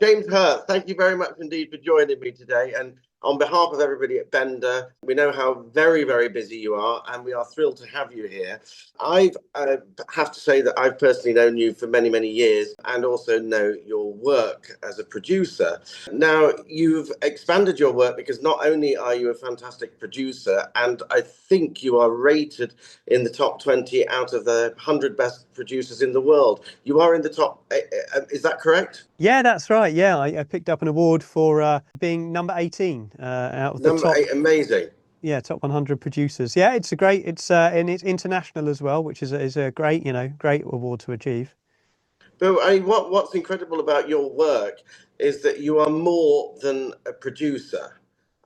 James Hurr, thank you very much indeed for joining me today. And on behalf of everybody at Bender, we know how very, very busy you are, and we are thrilled to have you here. I have to say that I've personally known you for many, many years and also know your work as a producer. Now, you've expanded your work because not only are you a fantastic producer, and I think you are rated in the top 20 out of the 100 best producers in the world. You are in the top, is that correct? Yeah, that's right. Yeah, I picked up an award for being number 18 out of the Number top, eight, amazing. yeah, top 100 producers. Yeah, it's a great, and it's international as well, which is a great, great award to achieve. But what's incredible about your work is that you are more than a producer.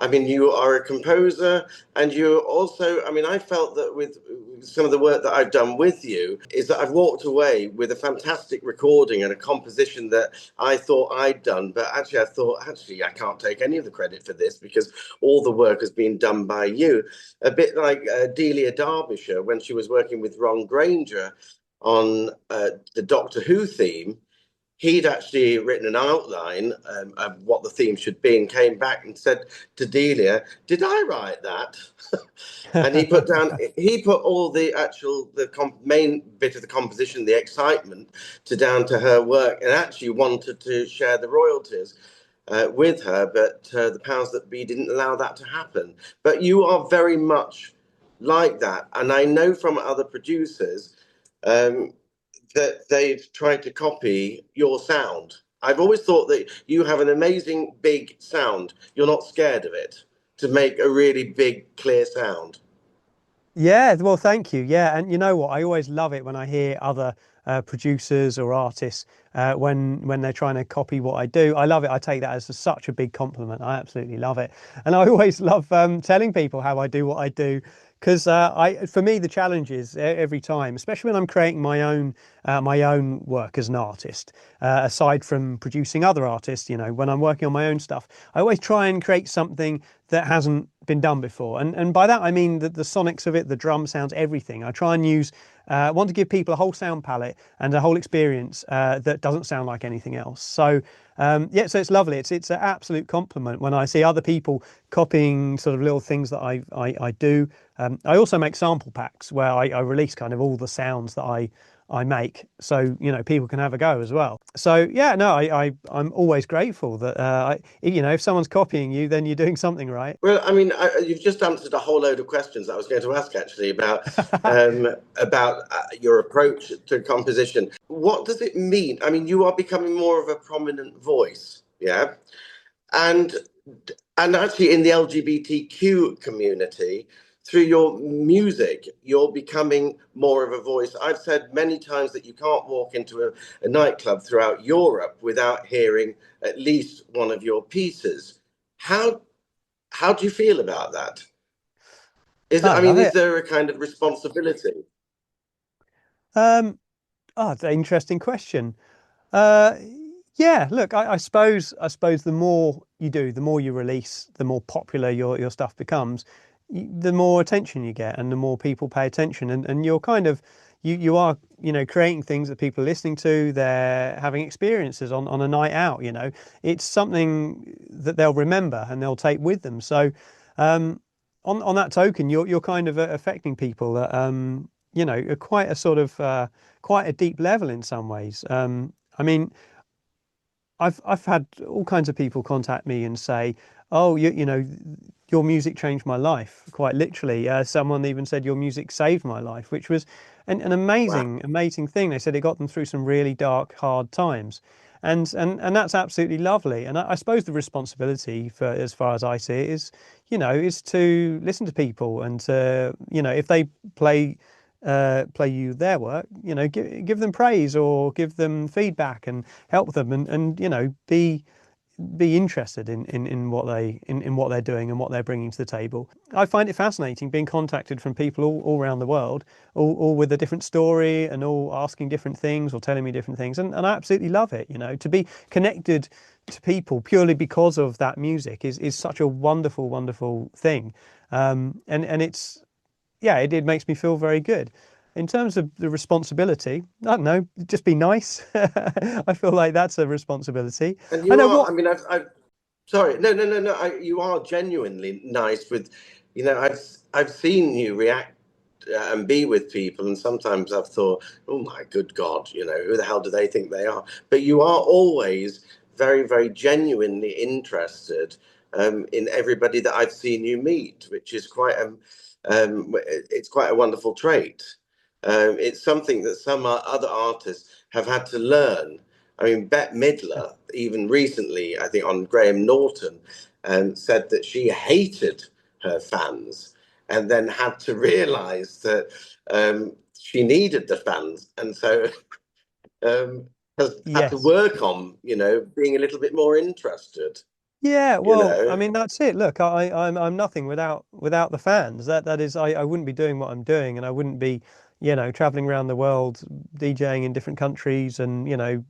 I mean, you are a composer, and you also, I mean, I felt that with some of the work that I've done with you, is that I've walked away with a fantastic recording and a composition that I thought I'd done. But actually, I thought, actually, I can't take any of the credit for this because all the work has been done by you. A bit like Delia Derbyshire when she was working with Ron Granger on the Doctor Who theme. He'd actually written an outline of what the theme should be and came back and said to Delia, "Did I write that?" And he put all the actual main bit of the composition, the excitement, to down to her work, and actually wanted to share the royalties with her, but the powers that be didn't allow that to happen. But you are very much like that, and I know from other producers um, that they've tried to copy your sound. I've always thought that you have an amazing big sound. You're not scared of it to make a really big, clear sound. Yeah, well, thank you. Yeah, and you know what? I always love it when I hear other producers or artists when they're trying to copy what I do. I love it. I take that as such a big compliment. I absolutely love it, and I always love telling people how I do what I do. Because for me, the challenge is every time, especially when I'm creating my own work as an artist, aside from producing other artists, when I'm working on my own stuff, I always try and create something that hasn't been done before. And by that, I mean that the sonics of it, the drum sounds, everything. I try and want to give people a whole sound palette and a whole experience that doesn't sound like anything else. So, yeah, so it's lovely. It's an absolute compliment when I see other people copying sort of little things that I do. I also make sample packs where I release kind of all the sounds that I make, so people can have a go as well. So yeah, no, I'm always grateful that if someone's copying you, then you're doing something right. Well, I mean, you've just answered a whole load of questions I was going to ask actually about your approach to composition. What does it mean? I mean, you are becoming more of a prominent voice, yeah, and and actually in the LGBTQ community, through your music, you're becoming more of a voice. I've said many times that you can't walk into a nightclub throughout Europe without hearing at least one of your pieces. How how do you feel about that? I I mean, love is it. there a kind of responsibility? Um, oh, it's an interesting question. Uh, yeah, look, I suppose the more you do, the more you release, the more popular your stuff becomes, the more attention you get, and the more people pay attention, and you're kind of you are creating things that people are listening to. They're having experiences on a night out. It's something that they'll remember and they'll take with them. So, um, on that token, you're kind of affecting people at quite a sort of quite a deep level in some ways. I mean, I've had all kinds of people contact me and say, "Oh, your music changed my life." Quite literally, someone even said your music saved my life, which was an Wow. amazing, amazing thing. They said it got them through some really dark, hard times, and that's absolutely lovely. And I suppose the responsibility, for as far as I see it, is to listen to people and to if they play play you their work, give them praise or give them feedback and help them, and be interested in what they're doing and what they're bringing to the table. I find it fascinating being contacted from people all around the world, all with a different story and all asking different things or telling me different things, and I absolutely love it. To be connected to people purely because of that music is such a wonderful, wonderful thing, and it's yeah, it makes me feel very good. In terms of the responsibility, I don't know, just be nice. I feel like that's a responsibility. And I you know are, what. I mean, I've sorry, no, no, no, no. You are genuinely nice with, I've seen you react and be with people, and sometimes I've thought, oh my good God, who the hell do they think they are? But you are always very, very genuinely interested in everybody that I've seen you meet, which is it's quite a wonderful trait. It's something that some other artists have had to learn. I mean, Bette Midler, even recently, I think on Graham Norton, said that she hated her fans and then had to realize that she needed the fans. And so has had to Yes. work on, being a little bit more interested, Yeah, you well, I know? mean that's it. Look, I'm nothing without the fans. That is, I wouldn't be doing what I'm doing, and I wouldn't be, traveling around the world, DJing in different countries, and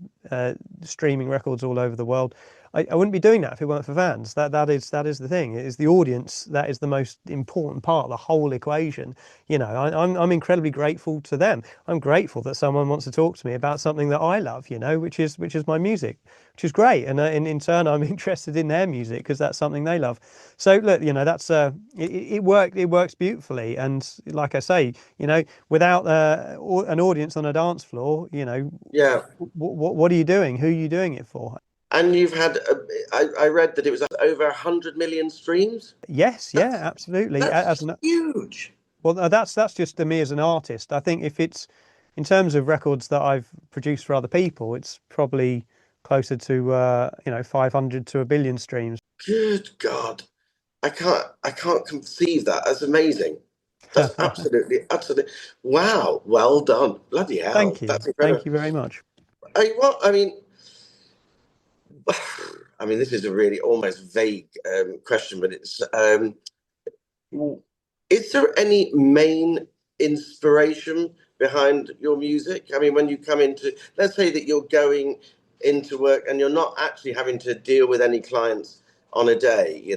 streaming records all over the world. I wouldn't be doing that if it weren't for fans. That is the thing. It is the audience that is the most important part of the whole equation. I'm incredibly grateful to them. I'm grateful that someone wants to talk to me about something that I love. Which is my music, which is great. And in turn, I'm interested in their music because that's something they love. So look, that's it works beautifully. And like I say, without an audience on a dance floor, Yeah. what are you doing? Who are you doing it for? And you've had, I read that it was over 100 million streams. Yes, yeah, That's absolutely. As that's an huge. Well, that's just to me as an artist. I think if it's in terms of records that I've produced for other people, it's probably closer to 500 to a billion streams. Good God. I can't conceive that. That's amazing. That's absolutely, absolutely. Wow. Well done. Bloody hell. Thank you. That's Thank incredible. you very much. I mean, I mean, this is a really almost vague question, but it's is there any main inspiration behind your music? I mean, when you come into, let's say that you're going into work and you're not actually having to deal with any clients on a day,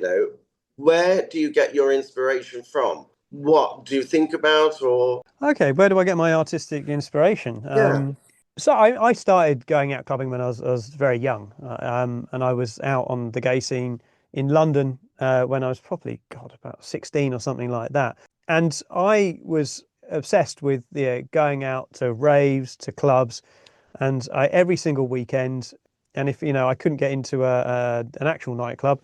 where do you get your inspiration from? What do you think about, or Okay, where do I get my artistic inspiration? yeah, So I started going out clubbing when I was very young, and I was out on the gay scene in London when I was probably, God, about 16 or something like that. And I was obsessed with going out to raves, to clubs, and every single weekend. And if I couldn't get into an actual nightclub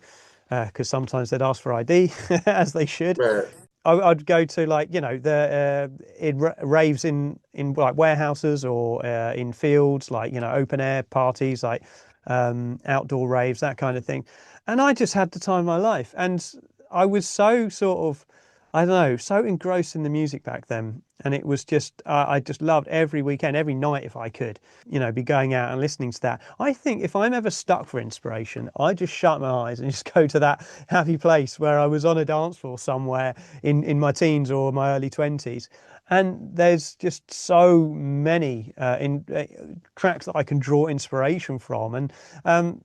because sometimes they'd ask for ID, as they should. right, I'd go to like the in raves in like warehouses or in fields, like open air parties, like outdoor raves, that kind of thing. And I just had the time of my life, and I was so sort of, I don't know, so engrossed in the music back then, and it was just I just loved every weekend, every night if I could, be going out and listening to that. I think if I'm ever stuck for inspiration, I just shut my eyes and just go to that happy place where I was on a dance floor somewhere in my teens or my early 20s. And there's just so many in tracks that I can draw inspiration from, and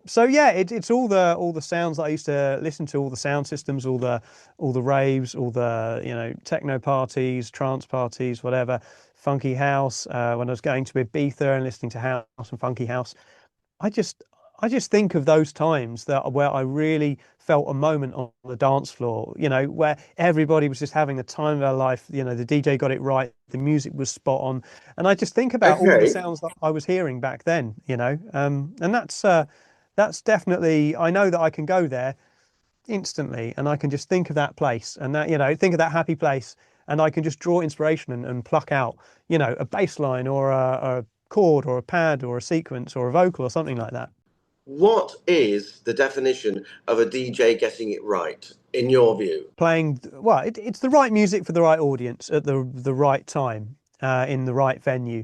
so yeah, it's all the sounds that I used to listen to, all the sound systems, all the raves, all the techno parties, trance parties, whatever, funky house. When I was going to Ibiza and listening to house and funky house, I just I just think of those times that where I really felt a moment on the dance floor, where everybody was just having the time of their life. The DJ got it right, the music was spot on, and I just think about all the okay. sounds that I was hearing back then. And that's definitely, I know that I can go there instantly, and I can just think of that place, and think of that happy place, and I can just draw inspiration and pluck out, a bass line or a chord or a pad or a sequence or a vocal or something like that. What is the definition of a DJ getting it right, in your view? Playing, well, it's the right music for the right audience at the right time, in the right venue.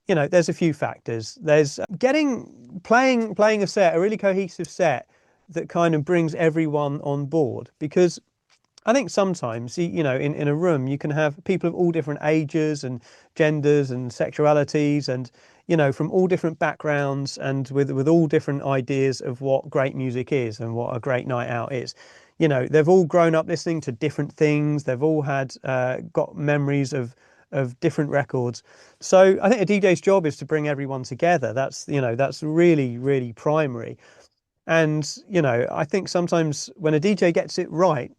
There's a few factors. There's playing a set, a really cohesive set that kind of brings everyone on board, because I think sometimes, in a room, you can have people of all different ages and genders and sexualities, and, from all different backgrounds, and with all different ideas of what great music is and what a great night out is. They've all grown up listening to different things. They've all got memories of of different records. So I think a DJ's job is to bring everyone together. That's, that's really, really primary. And, I think sometimes when a DJ gets it right,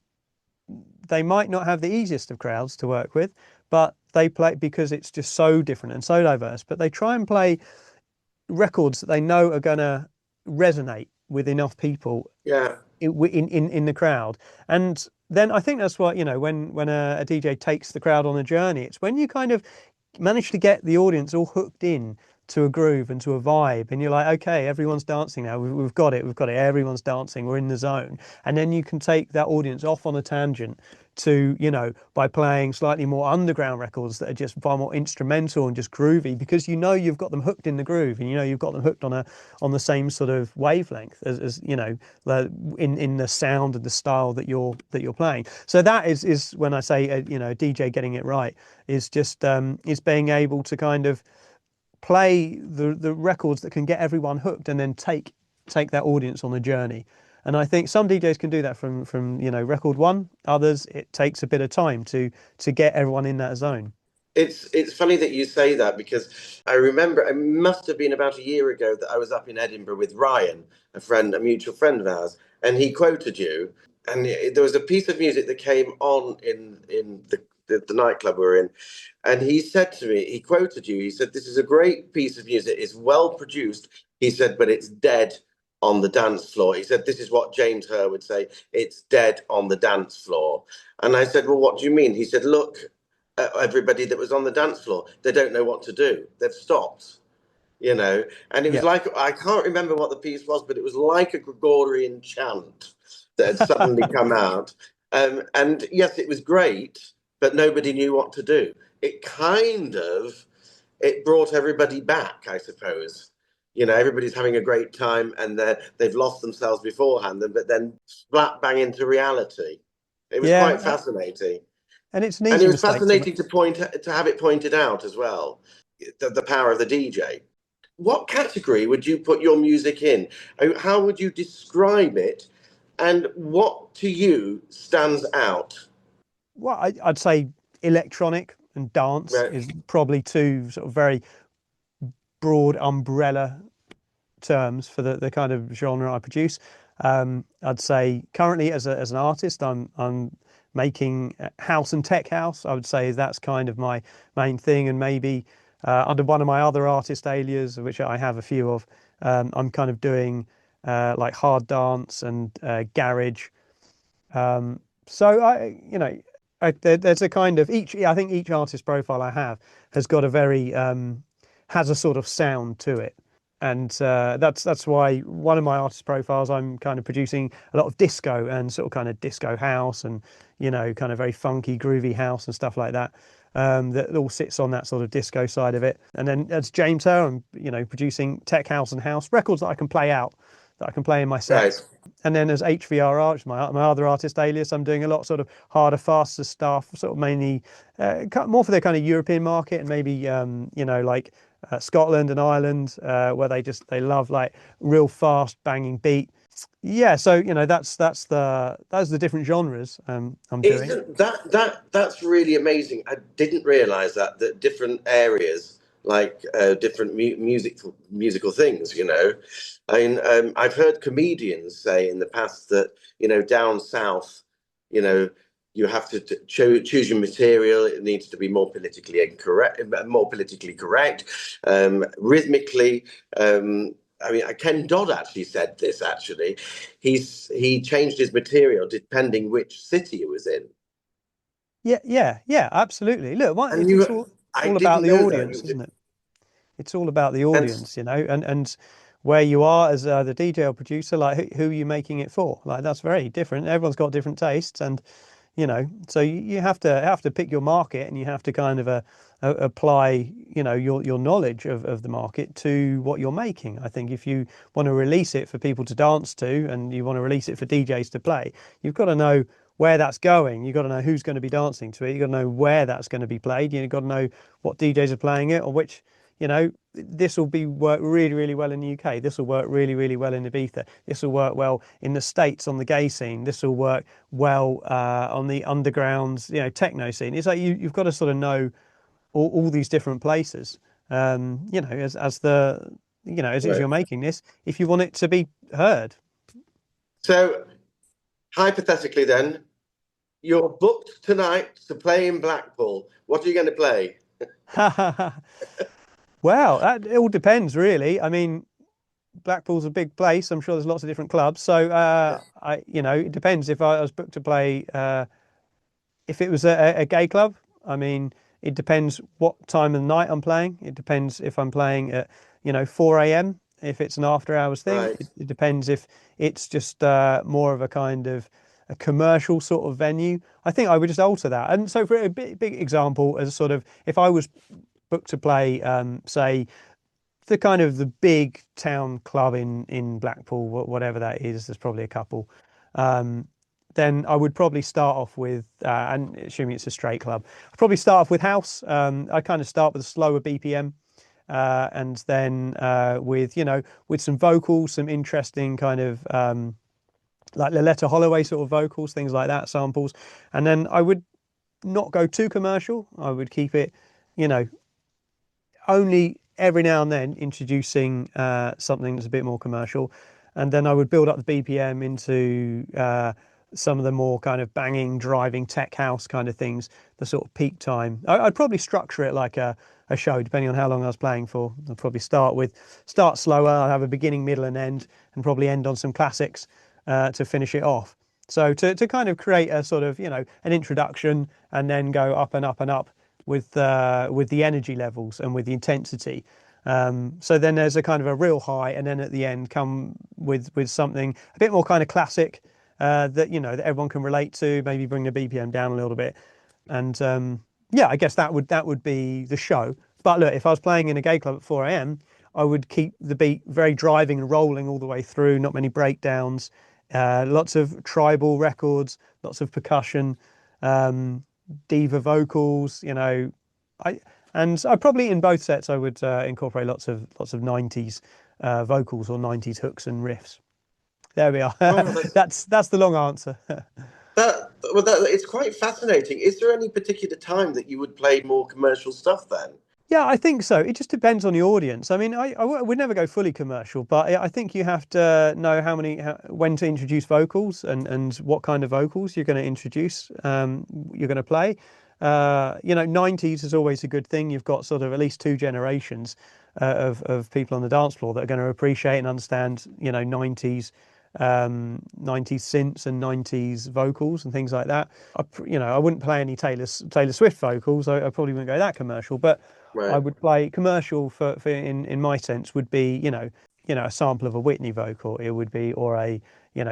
they might not have the easiest of crowds to work with, but they play because it's just so different and so diverse. But they try and play records that they know are going to resonate with enough people Yeah. in the crowd. And then I think that's what, when a DJ takes the crowd on a journey, it's when you kind of manage to get the audience all hooked in to a groove and to a vibe, and you're like, okay, everyone's dancing now, we've got it, everyone's dancing, we're in the zone. And then you can take that audience off on a tangent to, by playing slightly more underground records that are just far more instrumental and just groovy, because you've got them hooked in the groove, and you've got them hooked on the same sort of wavelength as in the sound and the style that you're playing. So that is when I say a DJ getting it right is just is being able to kind of play the records that can get everyone hooked, and then take that audience on a journey. And I think some DJs can do that from record one. Others, it takes a bit of time to get everyone in that zone. It's funny that you say that, because I remember it must have been about a year ago that I was up in Edinburgh with Ryan, a mutual friend of ours, and he quoted you. And there was a piece of music that came on in the nightclub we were in, and he said to me, he quoted you. He said, "This is a great piece of music. It's well produced." He said, "But it's dead on the dance floor." He said, "This is what James Hurr would say. It's dead on the dance floor." And I said, "Well, what do you mean?" He said, "Look, everybody that was on the dance floor, they don't know what to do. They've stopped, And it was Yeah. like, I can't remember what the piece was, but it was like a Gregorian chant that had suddenly come out. And yes, it was great, but nobody knew what to do. It brought everybody back, I suppose. Everybody's having a great time, and they've lost themselves beforehand, but then flat bang into reality. It was quite Yeah, fascinating. and it's an And it easy was mistake to make. fascinating to have it pointed out as well, the power of the DJ. What category would you put your music in? How would you describe it? And what to you stands out? Well, I'd say electronic and dance Right. is probably two sort of very broad umbrella terms for the kind of genre I produce. I'd say currently as an artist, I'm making house and tech house. I would say that's kind of my main thing, and maybe under one of my other artist aliases, which I have a few of, I'm kind of doing like hard dance and garage. So there's a kind of each. I think each artist profile I have has got a very has a sort of sound to it, and that's why one of my artist profiles I'm kind of producing a lot of disco and sort of kind of disco house, and kind of very funky groovy house and stuff like that. That all sits on that sort of disco side of it. And then as James Hurr, I'm producing tech house and house records that I can play out, that I can play in my Right. sets. And then as HVRR, which is my other artist alias, I'm doing a lot sort of harder, faster stuff, sort of mainly more for the kind of European market, and maybe like Scotland and Ireland, where they love like real fast banging beat. Yeah, so that's the different genres I'm doing. Isn't that's really amazing? I didn't realize that different areas, like different musical things. I mean, I've heard comedians say in the past that down south, you know, you have to choose your material. It needs to be more politically incorrect, more politically correct, rhythmically. I mean, Ken Dodd actually said this. Actually, he changed his material depending which city it was in. Yeah, absolutely. Look, And it's I all about didn't the know that. audience, isn't it? It's all about the And audience, and where you are as the DJ or producer, like who are you making it for? Like that's very different. Everyone's got different tastes, and so you have to pick your market, and you have to kind of apply your knowledge of the market to what you're making. I think if you want to release it for people to dance to, and you want to release it for DJs to play, you've got to know where that's going. You've got to know who's going to be dancing to it. You've got to know where that's going to be played. You've got to know what DJs are playing it, or which this will work really, really well in the UK. This will work really, really well in Ibiza. This will work well in the States on the gay scene. This will work well on the underground, techno scene. It's like you've got to sort of know all these different places. You know, as Right. you're making this, if you want it to be heard. So hypothetically, then you're booked tonight to play in Blackpool. What are you going to play? Well, that it all depends, really. I mean, Blackpool's a big place. I'm sure there's lots of different clubs. So, it depends if I was booked to play. If it was a gay club, I mean, it depends what time of the night I'm playing. It depends if I'm playing at, 4 a.m. If it's an after hours thing, Right. it depends if it's just more of a kind of a commercial sort of venue. I think I would just alter that. And so, for a big example, as sort of if I was booked to play, say, the kind of the big town club in Blackpool, whatever that is, there's probably a couple. Um, then I would probably start off with, and assuming it's a straight club, I'd probably start off with house. I kind of start with a slower BPM, and then with some vocals, some interesting kind of like Loletta Holloway sort of vocals, things like that, samples, and then I would not go too commercial. I would keep it, you know, only every now and then introducing something that's a bit more commercial, and then I would build up the BPM into some of the more kind of banging, driving tech house kind of things, the sort of peak time. I'd probably structure it like a show, depending on how long I was playing for. I'd probably start slower. I'd have a beginning, middle, and end, and probably end on some classics to finish it off. So to kind of create a sort of an introduction, and then go up and up and up with the energy levels and with the intensity. So then there's a kind of a real high, and then at the end come with something a bit more kind of classic that everyone can relate to. Maybe bring the BPM down a little bit, and yeah, I guess that would be the show. But look, if I was playing in a gay club at 4 a.m., I would keep the beat very driving and rolling all the way through. Not many breakdowns, lots of tribal records, lots of percussion. Diva vocals, I and I probably in both sets I would incorporate lots of 90s vocals or 90s hooks and riffs. There we are. Oh, That's the long answer. it's quite fascinating. Is there any particular time that you would play more commercial stuff then? Yeah, I think so. It just depends on the audience. I mean, would never go fully commercial, but I think you have to know when to introduce vocals and what kind of vocals you're going to introduce, you're going to play. 90s is always a good thing. You've got sort of at least two generations of people on the dance floor that are going to appreciate and understand, 90s synths and 90s vocals and things like that. I wouldn't play any Taylor Swift vocals. I probably wouldn't go that commercial, but I Right. would play commercial for in my sense would be, a sample of a Whitney vocal. It would be, or a,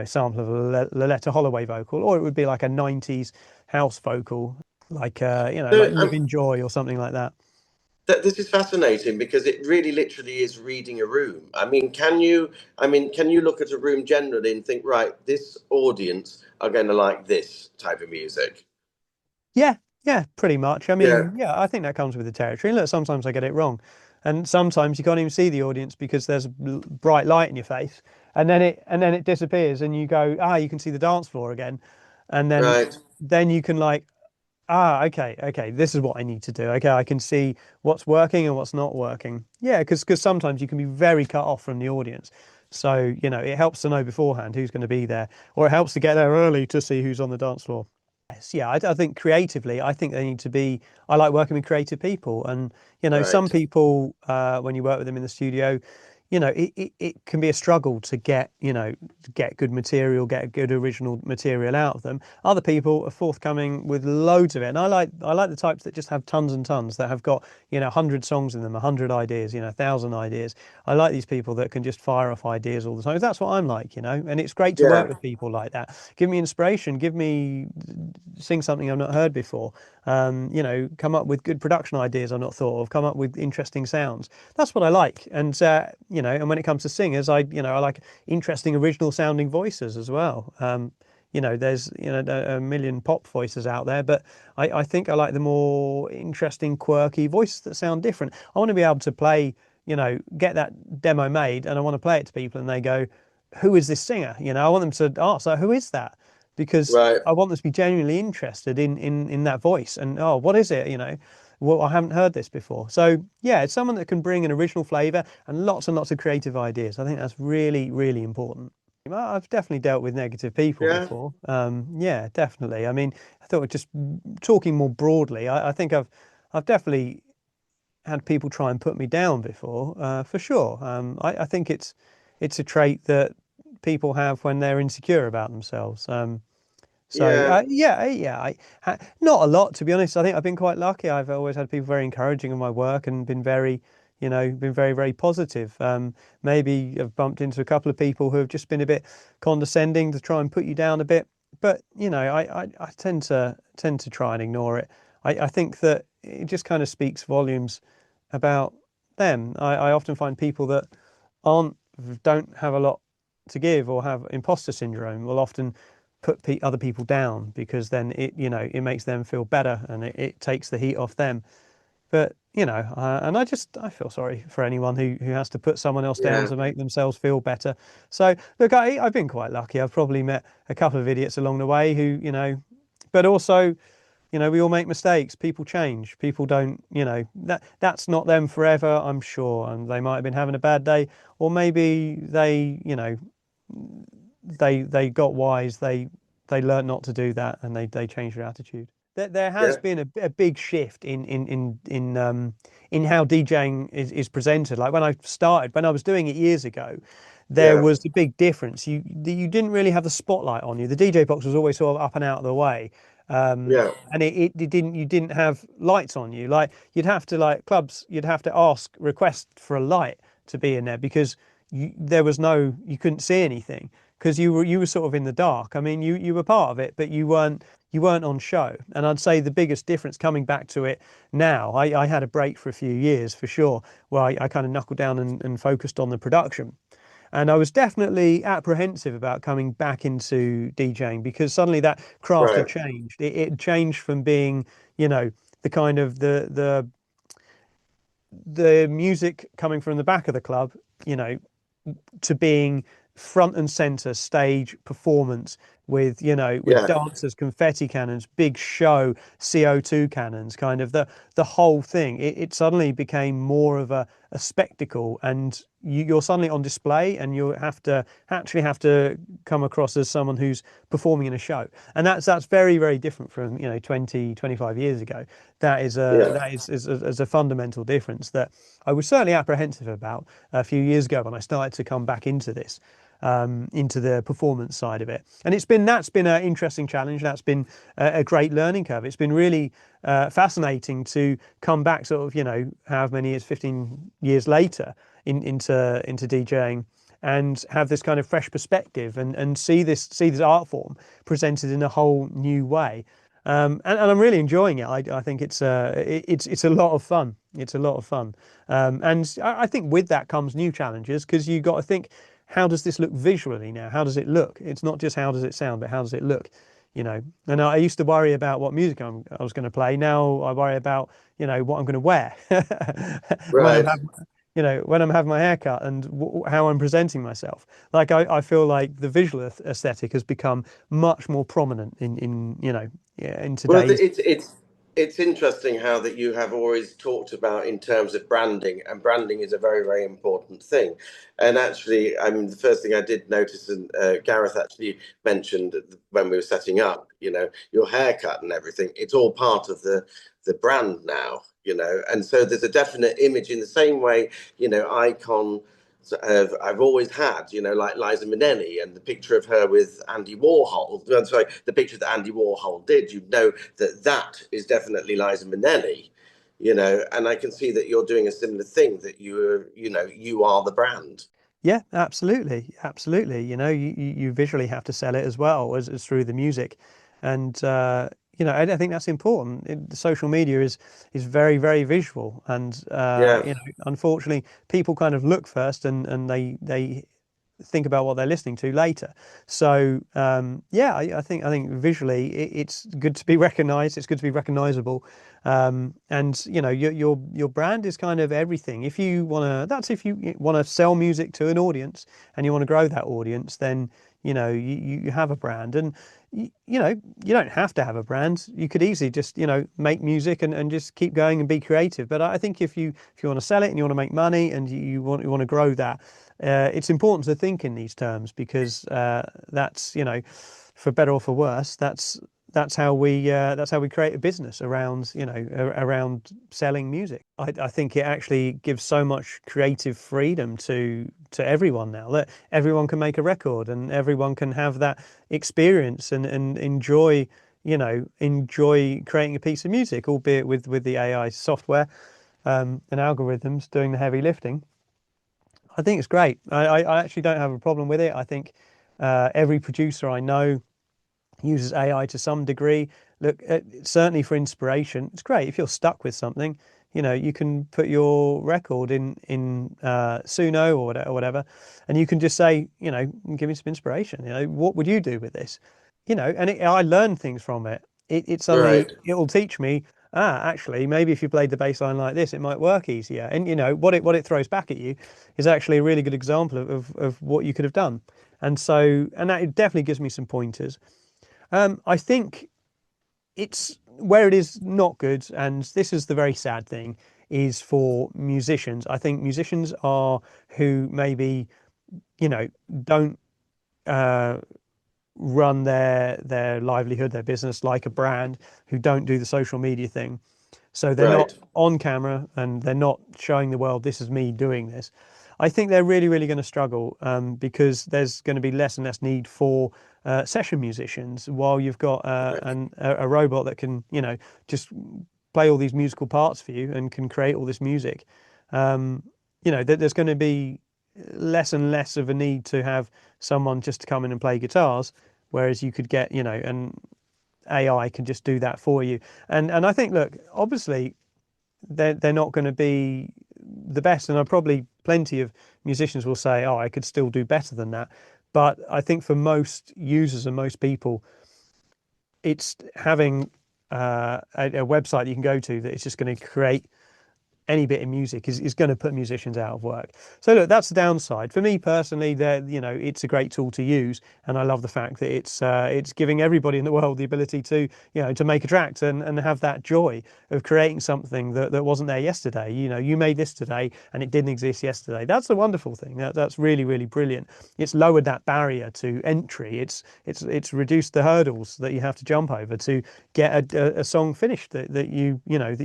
sample of a Loletta Holloway vocal, or it would be like a 90s house vocal, like, like So, Living Joy or something like that. this is fascinating because it really literally is reading a room. Can you look at a room generally and think, right, this audience are going to like this type of music? Yeah, yeah, pretty much. I Yeah. mean, yeah, I think that comes with the territory. And look, sometimes I get it wrong, and sometimes you can't even see the audience because there's a bright light in your face, and then it disappears, and you go, you can see the dance floor again, and then Right. then you can like, okay, this is what I need to do. Okay, I can see what's working and what's not working. Yeah, because sometimes you can be very cut off from the audience. So, it helps to know beforehand who's going to be there, or it helps to get there early to see who's on the dance floor. Yes, yeah, I think creatively, I think they need to be. I like working with creative people, and some Right. people, when you work with them in the studio, it can be a struggle to get good material, get good original material out of them. Other people are forthcoming with loads of it, and I like the types that just have tons and tons, that have got 100 songs in them, 100 ideas, 1,000 ideas. I like these people that can just fire off ideas all the time. That's what I'm like, and it's great to work Yeah. with people like that. Give me inspiration, sing something I've not heard before. Come up with good production ideas I've not thought of. Come up with interesting sounds. That's what I like, and when it comes to singers, I like interesting, original sounding voices as well. There's a million pop voices out there, but I think I like the more interesting, quirky voices that sound different. I want to be able to play, get that demo made, and I want to play it to people, and they go, "Who is this singer?" I want them to ask, "So who is that?" Because Right. I want them to be genuinely interested in that voice, and what is it? well, I haven't heard this before. So yeah, it's someone that can bring an original flavor and lots of creative ideas. I think that's really, really important. I've definitely dealt with negative people Yeah, before. Yeah, definitely. I mean, I thought just talking more broadly, I think I've definitely had people try and put me down before, for sure. I think it's a trait that people have when they're insecure about themselves. So yeah, yeah, not a lot, to be honest. I think I've been quite lucky. I've always had people very encouraging of my work and been very, been very, very positive. Maybe I've bumped into a couple of people who have just been a bit condescending to try and put you down a bit. But I tend to try and ignore it. I think that it just kind of speaks volumes about them. I often find people that aren't don't have a lot to give or have imposter syndrome will often put other people down because then it makes them feel better and it takes the heat off them. But and I feel sorry for anyone who has to put someone else down yeah, to make themselves feel better. So look, I've been quite lucky. I've probably met a couple of idiots along the way who but also we all make mistakes. People change. People don't, that's not them forever, I'm sure. And they might have been having a bad day, or maybe they got wise. They learned not to do that, and they changed their attitude. There has yeah, been a big shift in how DJing is presented. Like when I started, when I was doing it years ago, there yeah, was a big difference. You didn't really have the spotlight on you. The DJ box was always sort of up and out of the way. Um, yeah, and it didn't you didn't have lights on you. Like you'd have to like clubs, you'd have to request for a light to be in there because there was you couldn't see anything because you were sort of in the dark. I mean, you were part of it, but you weren't on show. And I'd say the biggest difference coming back to it now, I had a break for a few years for sure, where I kind of knuckled down and focused on the production. And I was definitely apprehensive about coming back into DJing because suddenly that craft had right, changed. It changed from being, the kind of the music coming from the back of the club, you know, to being front and center stage performance with yeah, dancers, confetti cannons, big show, CO2 cannons, kind of the whole thing. It suddenly became more of a spectacle, and you're suddenly on display, and you have to come across as someone who's performing in a show, and that's very, very different from 20-25 years ago. That is a yeah, is a fundamental difference that I was certainly apprehensive about a few years ago when I started to come back into this, into the performance side of it. And that's been an interesting challenge. That's been a great learning curve. It's been really fascinating to come back, sort of, however many years, 15 years later, into DJing, and have this kind of fresh perspective and see this art form presented in a whole new way. And I'm really enjoying it. I think it's a lot of fun. It's a lot of fun. And I think with that comes new challenges because you've got to think, how does this look visually now? How does it look? It's not just how does it sound, but how does it look? And I used to worry about what music I was going to play. Now I worry about, what I'm going to wear when I'm right. having, when I'm having my haircut and how I'm presenting myself. Like I feel like the visual aesthetic has become much more prominent in Well, today's. it's interesting how that you have always talked about in terms of branding, and branding is a very, very important thing. And actually, I mean, the first thing I did notice, and Gareth actually mentioned when we were setting up, your haircut and everything. It's all part of the brand now, and so there's a definite image in the same way, icon. I've always had, like Liza Minnelli and the picture of her with Andy Warhol. I'm sorry, the picture that Andy Warhol did. You know that is definitely Liza Minnelli, and I can see that you're doing a similar thing. That you are the brand. Yeah, absolutely, absolutely. You visually have to sell it as well as through the music, and I think that's important. Social media is very, very visual, and Yeah. unfortunately, people kind of look first, and they think about what they're listening to later. So yeah, I think visually it's good to be recognized. It's good to be recognizable, and your brand is kind of everything. If you want to sell music to an audience and you want to grow that audience, then you have a brand, and you don't have to have a brand. You could easily just make music and just keep going and be creative. But I think if you want to sell it and you want to make money and you want to grow that, it's important to think in these terms, because that's for better or for worse, that's how we create a business around around selling music. I think it actually gives so much creative freedom to everyone now, that everyone can make a record and everyone can have that experience and enjoy creating a piece of music, albeit with the AI software and algorithms doing the heavy lifting. I think it's great. I actually don't have a problem with it. I think every producer I know uses AI to some degree. Look, certainly for inspiration, it's great. If you're stuck with something, you can put your record in Suno or whatever, and you can just say, give me some inspiration. What would you do with this? And I learn things from it. It suddenly Right. it'll teach me. Actually, maybe if you played the bass line like this, it might work easier. And what it throws back at you is actually a really good example of what you could have done. And that definitely gives me some pointers. I think it's where it is not good, and this is the very sad thing, is for musicians. I think musicians are who maybe, you know, don't uh, run their livelihood, their business like a brand, who don't do the social media thing. So they're not Right. on camera and they're not showing the world this is me doing this. I think they're really, really going to struggle, because there's going to be less and less need for session musicians, while you've got Right. a robot that can, just play all these musical parts for you and can create all this music. Um, there's going to be less and less of a need to have someone just to come in and play guitars, whereas you could get, an AI can just do that for you. And I think, look, obviously they're not going to be the best, and I probably plenty of musicians will say, "Oh, I could still do better than that." But I think for most users and most people, it's having a website you can go to that is just going to create any bit of music is going to put musicians out of work. So look, that's the downside. For me personally, it's a great tool to use, and I love the fact that it's giving everybody in the world the ability to to make a track and have that joy of creating something that wasn't there yesterday. You made this today and it didn't exist yesterday. That's a wonderful thing. That's really, really brilliant. It's lowered that barrier to entry. It's reduced the hurdles that you have to jump over to get a song finished that that you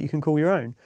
can call your own.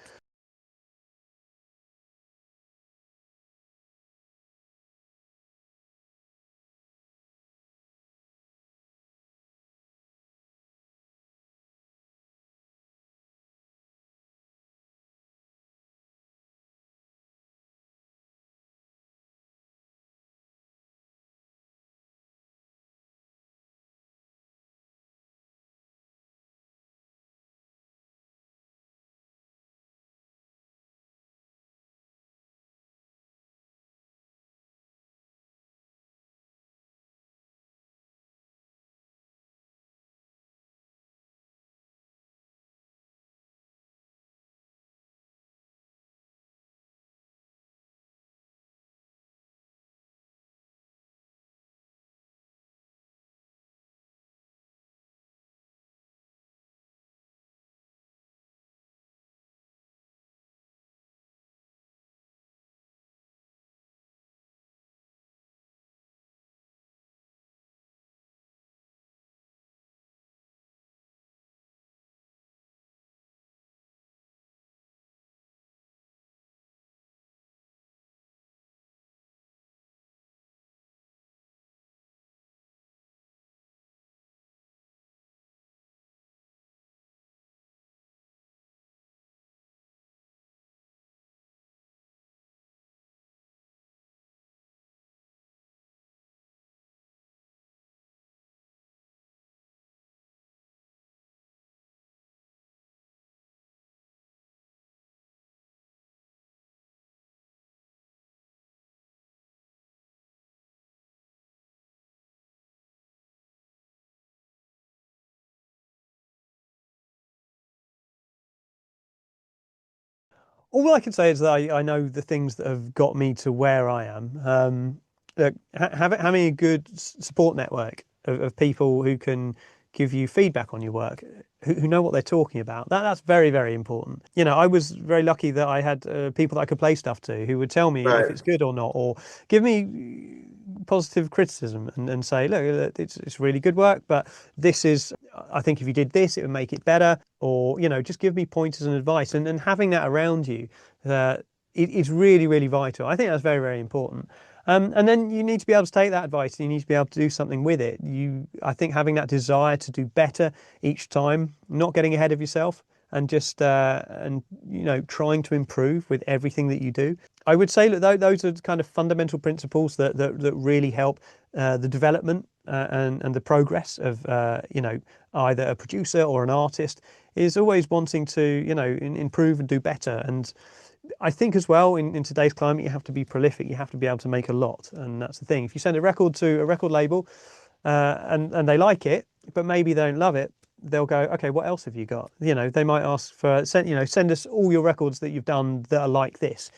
All I can say is that I know the things that have got me to where I am. look, having a good support network of people who can give you feedback on your work, who know what they're talking about. That's very, very important. You know, I was very lucky that I had people that I could play stuff to who would tell me if Right. it's good or not, or give me positive criticism and say, look, it's really good work, but this is, I think if you did this, it would make it better, or, you know, just give me pointers and advice. And having that around you, is really, really vital. I think that's very, very important. And then you need to be able to take that advice and you need to be able to do something with it. I think having that desire to do better each time, not getting ahead of yourself, and just and you know, trying to improve with everything that you do. I would say that those are kind of fundamental principles that really help the development and the progress of you know, either a producer or an artist, is always wanting to, you know, improve and do better. And I think as well, in today's climate, you have to be prolific. You have to be able to make a lot, and that's the thing. If you send a record to a record label and they like it, but maybe they don't love it, they'll go, okay, what else have you got? You know, they might ask for, you know, send us all your records that you've done that are like this.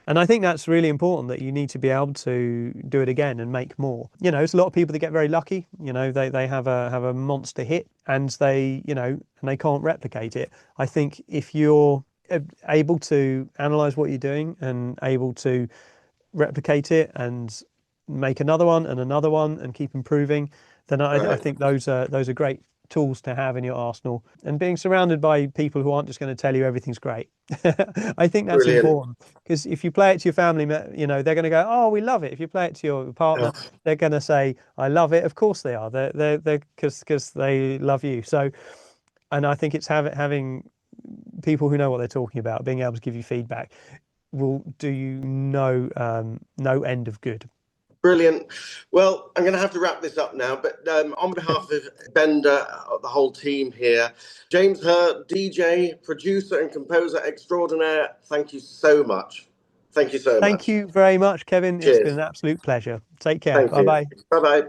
And I think that's really important, that you need to be able to do it again and make more. You know, there's a lot of people that get very lucky. You know, they have a monster hit and they, you know, and they can't replicate it. I think if you're able to analyze what you're doing and able to replicate it and make another one and keep improving, then I think those are great tools to have in your arsenal. And being surrounded by people who aren't just going to tell you everything's great. I think that's Brilliant. important, because if you play it to your family, you know, they're going to go, oh, we love it. If you play it to your partner, they're going to say, I love it. Of course they are. They're because they love you. So, and I think it's having people who know what they're talking about, being able to give you feedback, will do you no end of good. Brilliant. Well, I'm going to have to wrap this up now, but on behalf of Bender, the whole team here, James Hurr, DJ, producer and composer extraordinaire, thank you so much. Thank you so much. Thank you very much, Kevin. It's been Cheers. an absolute pleasure. Take care. Thank you. Bye-bye. Bye-bye.